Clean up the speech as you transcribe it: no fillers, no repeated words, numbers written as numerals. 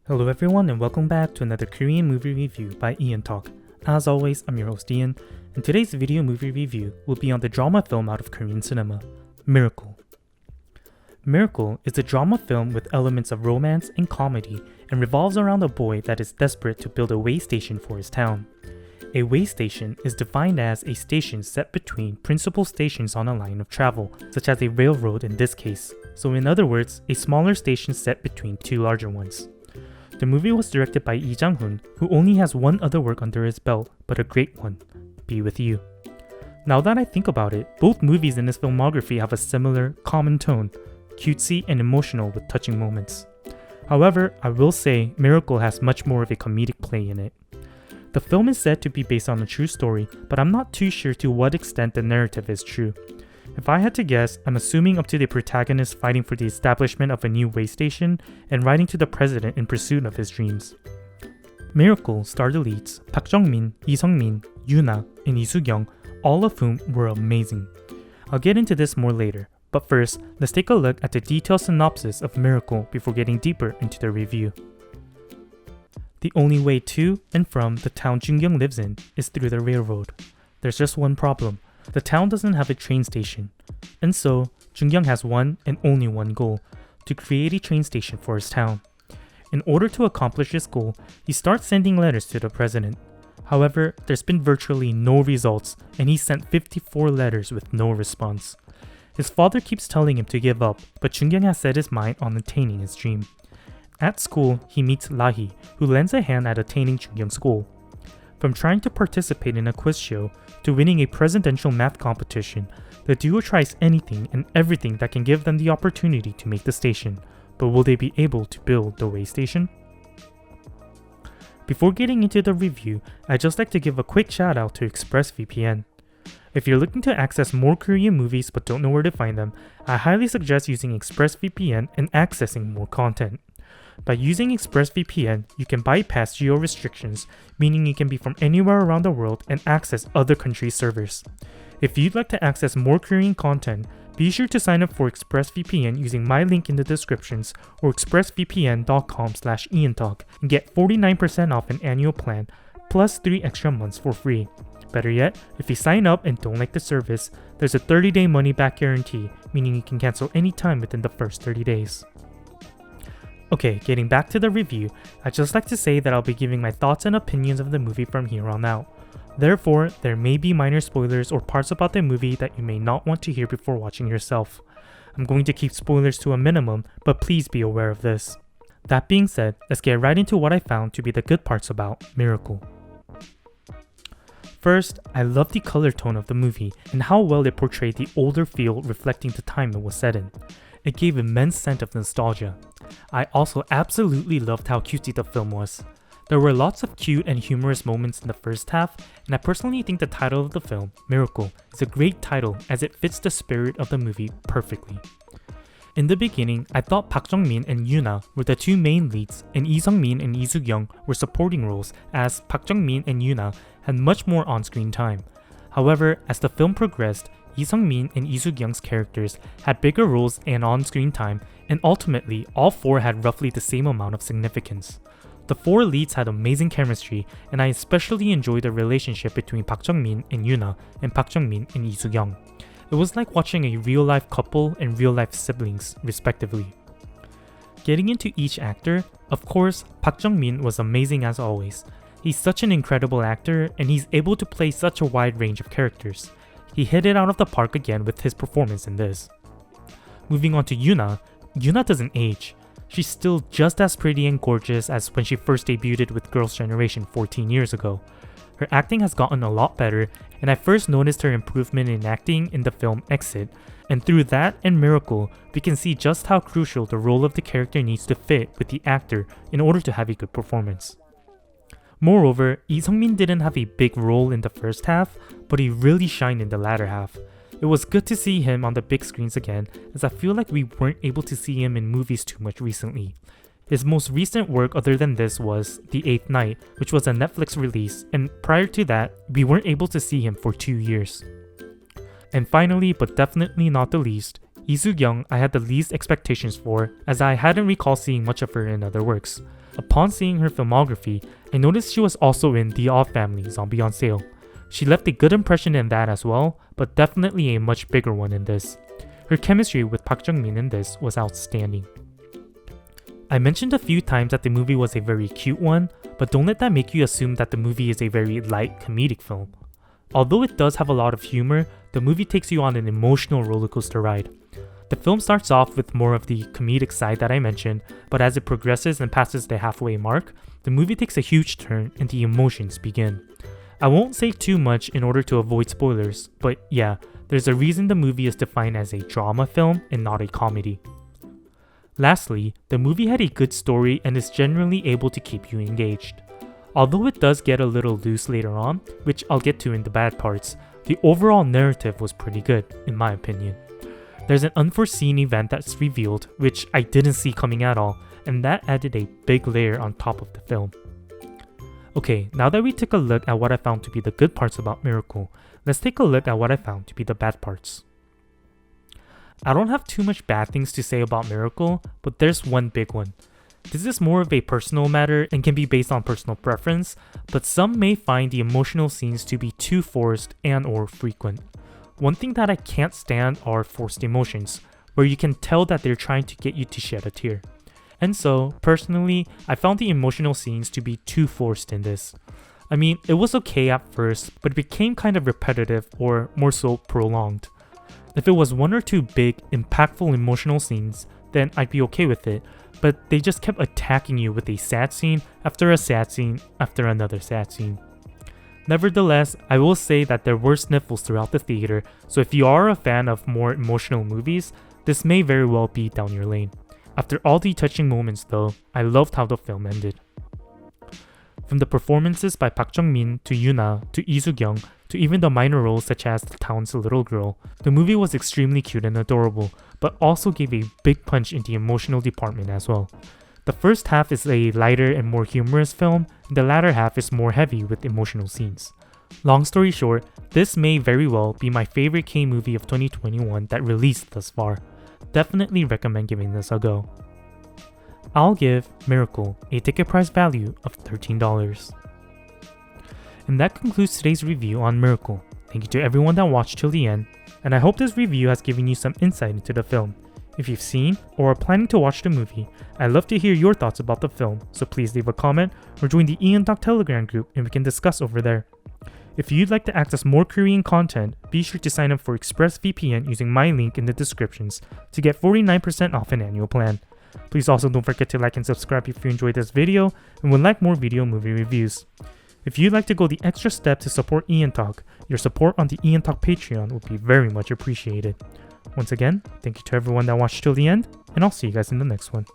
Hello everyone and welcome back to another Korean movie review by EonTalk. As always, I'm your host Ian, and today's video movie review will be on the drama film out of Korean cinema, Miracle. Miracle is a drama film with elements of romance and comedy and revolves around a boy that is desperate to build a way station for his town. A way station is defined as a station set between principal stations on a line of travel, such as a railroad in this case. So in other words, a smaller station set between two larger ones. The movie was directed by Lee Jung-Min, who only has one other work under his belt, but a great one, Be With You. Now that I think about it, both movies in his filmography have a similar, common tone, cutesy and emotional with touching moments. However, I will say Miracle has much more of a comedic play in it. The film is said to be based on a true story, but I'm not too sure to what extent the narrative is true. If I had to guess, I'm assuming up to the protagonist fighting for the establishment of a new way station and writing to the president in pursuit of his dreams. Miracle starred the leads Jung-Min, Min, Yoona, and Soo-Kyung, all of whom were amazing. I'll get into this more later, but first, let's take a look at the detailed synopsis of Miracle before getting deeper into the review. The only way to and from the town Soo-Kyung lives in is through the railroad. There's just one problem. The town doesn't have a train station, and so Soo-Kyung has one and only one goal, to create a train station for his town. In order to accomplish this goal, he starts sending letters to the president. However, there's been virtually no results, and he sent 54 letters with no response. His father keeps telling him to give up, but Soo-Kyung has set his mind on attaining his dream. At school, he meets Lahi, who lends a hand at attaining Soo-Kyung's goal. From trying to participate in a quiz show to winning a presidential math competition, the duo tries anything and everything that can give them the opportunity to make the station, but will they be able to build the way station? Before getting into the review, I'd just like to give a quick shout out to ExpressVPN. If you're looking to access more Korean movies but don't know where to find them, I highly suggest using ExpressVPN and accessing more content. By using ExpressVPN, you can bypass geo-restrictions, meaning you can be from anywhere around the world and access other countries' servers. If you'd like to access more Korean content, be sure to sign up for ExpressVPN using my link in the descriptions or expressvpn.com/EonTalk and get 49% off an annual plan, plus 3 extra months for free. Better yet, if you sign up and don't like the service, there's a 30-day money-back guarantee, meaning you can cancel anytime within the first 30 days. Okay, getting back to the review, I'd just like to say that I'll be giving my thoughts and opinions of the movie from here on out. Therefore, there may be minor spoilers or parts about the movie that you may not want to hear before watching yourself. I'm going to keep spoilers to a minimum, but please be aware of this. That being said, let's get right into what I found to be the good parts about Miracle. First, I love the color tone of the movie and how well it portrayed the older feel reflecting the time it was set in. It gave immense sense of nostalgia. I also absolutely loved how cutesy the film was. There were lots of cute and humorous moments in the first half, and I personally think the title of the film, Miracle, is a great title as it fits the spirit of the movie perfectly. In the beginning, I thought Jung-Min and Yoona were the two main leads, and Min and Soo-Kyung were supporting roles, as Jung-Min and Yoona had much more on-screen time. However, as the film progressed, Min and Soo-Kyung's characters had bigger roles and on-screen time, and ultimately, all four had roughly the same amount of significance. The four leads had amazing chemistry, and I especially enjoyed the relationship between Jung-Min and Yoona and Jung-Min and Soo-Kyung. It was like watching a real-life couple and real-life siblings, respectively. Getting into each actor, of course, Jung-Min was amazing as always. He's such an incredible actor, and he's able to play such a wide range of characters. He hit it out of the park again with his performance in this. Moving on to Yoona, Yoona doesn't age. She's still just as pretty and gorgeous as when she first debuted with Girls' Generation 14 years ago. Her acting has gotten a lot better, and I first noticed her improvement in acting in the film Exit, and through that and Miracle, we can see just how crucial the role of the character needs to fit with the actor in order to have a good performance. Moreover, Min didn't have a big role in the first half, but he really shined in the latter half. It was good to see him on the big screens again, as I feel like we weren't able to see him in movies too much recently. His most recent work other than this was The Eighth Night, which was a Netflix release, and prior to that, we weren't able to see him for 2 years. And finally, but definitely not the least, Soo-Kyung I had the least expectations for, as I hadn't recalled seeing much of her in other works. Upon seeing her filmography, I noticed she was also in The Odd Family Zombie on Sale. She left a good impression in that as well, but definitely a much bigger one in this. Her chemistry with Jung-Min in this was outstanding. I mentioned a few times that the movie was a very cute one, but don't let that make you assume that the movie is a very light comedic film. Although it does have a lot of humor, the movie takes you on an emotional rollercoaster ride. The film starts off with more of the comedic side that I mentioned, but as it progresses and passes the halfway mark, the movie takes a huge turn and the emotions begin. I won't say too much in order to avoid spoilers, but yeah, there's a reason the movie is defined as a drama film and not a comedy. Lastly, the movie had a good story and is generally able to keep you engaged. Although it does get a little loose later on, which I'll get to in the bad parts, the overall narrative was pretty good, in my opinion. There's an unforeseen event that's revealed, which I didn't see coming at all, and that added a big layer on top of the film. Okay, now that we took a look at what I found to be the good parts about Miracle, let's take a look at what I found to be the bad parts. I don't have too much bad things to say about Miracle, but there's one big one. This is more of a personal matter and can be based on personal preference, but some may find the emotional scenes to be too forced and or frequent. One thing that I can't stand are forced emotions, where you can tell that they're trying to get you to shed a tear. And so, personally, I found the emotional scenes to be too forced in this. I mean, it was okay at first, but it became kind of repetitive or more so prolonged. If it was one or two big, impactful emotional scenes, then I'd be okay with it, but they just kept attacking you with a sad scene after a sad scene after another sad scene. Nevertheless, I will say that there were sniffles throughout the theater, so if you are a fan of more emotional movies, this may very well be down your lane. After all the touching moments though, I loved how the film ended. From the performances by Jung-Min to Yoona to Soo-Kyung to even the minor roles such as the town's little girl, the movie was extremely cute and adorable, but also gave a big punch in the emotional department as well. The first half is a lighter and more humorous film, and the latter half is more heavy with emotional scenes. Long story short, this may very well be my favorite K-movie of 2021 that released thus far. Definitely recommend giving this a go. I'll give Miracle a ticket price value of $13. And that concludes today's review on Miracle. Thank you to everyone that watched till the end, and I hope this review has given you some insight into the film. If you've seen or are planning to watch the movie, I'd love to hear your thoughts about the film, so please leave a comment or join the EonTalk Telegram group and we can discuss over there. If you'd like to access more Korean content, be sure to sign up for ExpressVPN using my link in the descriptions to get 49% off an annual plan. Please also don't forget to like and subscribe if you enjoyed this video and would like more video movie reviews. If you'd like to go the extra step to support EonTalk, your support on the EonTalk Patreon would be very much appreciated. Once again, thank you to everyone that watched till the end, and I'll see you guys in the next one.